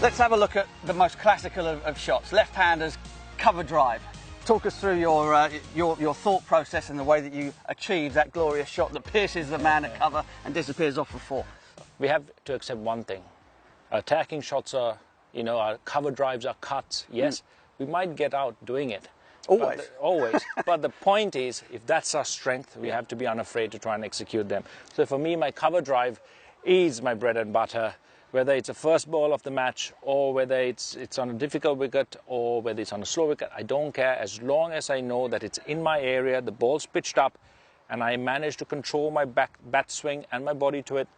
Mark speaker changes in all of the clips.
Speaker 1: Let's have a look at the most classical of shots, left-handers cover drive. Talk us through your thought process and the way that you achieve that glorious shot that pierces the man at cover and disappears off for four.
Speaker 2: We have to accept one thing. Attacking shots are, our cover drives are cuts. Yes, we might get out doing it.
Speaker 1: Always.
Speaker 2: Always. But the point is, if that's our strength, we have to be unafraid to try and execute them. So for me, my cover drive is my bread and butter. Whether it's a first ball of the match, or whether it's on a difficult wicket, or whether it's on a slow wicket, I don't care, as long as I know that it's in my area, the ball's pitched up, and I manage to control my bat swing and my body to it.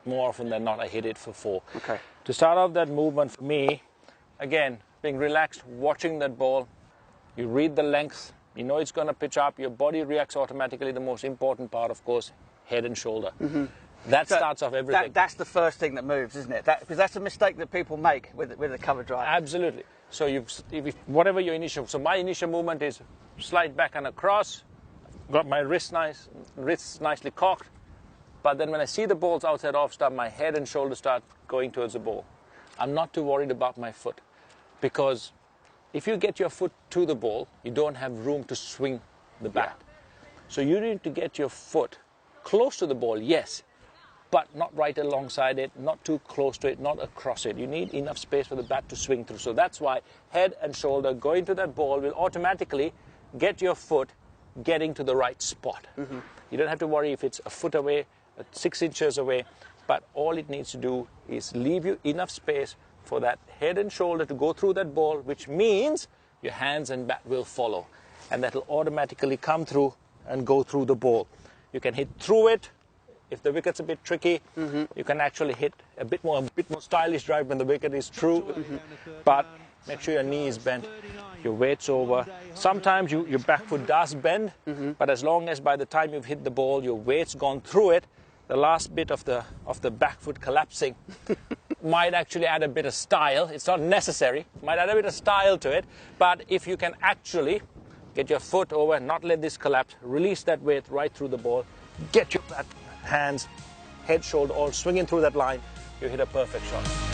Speaker 2: More often than not, I hit it for four.
Speaker 1: Okay.
Speaker 2: To start off that movement for me, again, being relaxed, watching that ball, you read the length, you know it's going to pitch up, your body reacts automatically. The most important part, of course, head and shoulder. That starts off everything.
Speaker 1: That's the first thing that moves, isn't it? Because that's a mistake that people make with a cover drive.
Speaker 2: Absolutely. So whatever your initial, so my initial movement is slide back and across, got my wrists nicely cocked, but then when I see the ball's outside off stump, my head and shoulder start going towards the ball. I'm not too worried about my foot, because if you get your foot to the ball, you don't have room to swing the bat.
Speaker 1: Yeah.
Speaker 2: So you need to get your foot close to the ball, yes, but not right alongside it, not too close to it, not across it. You need enough space for the bat to swing through. So that's why head and shoulder going to that ball will automatically get your foot getting to the right spot. You don't have to worry if it's a foot away, 6 inches away, but all it needs to do is leave you enough space for that head and shoulder to go through that ball, which means your hands and bat will follow. And that will automatically come through and go through the ball. You can hit through it. If the wicket's a bit tricky, you can actually hit a bit more stylish drive when the wicket is true. But make sure your knee is bent, your weight's over. Sometimes your back foot does bend, but as long as by the time you've hit the ball, your weight's gone through it, the last bit of the back foot collapsing might actually add a bit of style. It's not necessary, might add a bit of style to it, but if you can actually get your foot over, not let this collapse, release that weight right through the ball, get your hands, head, shoulder, all swinging through that line, you hit a perfect shot.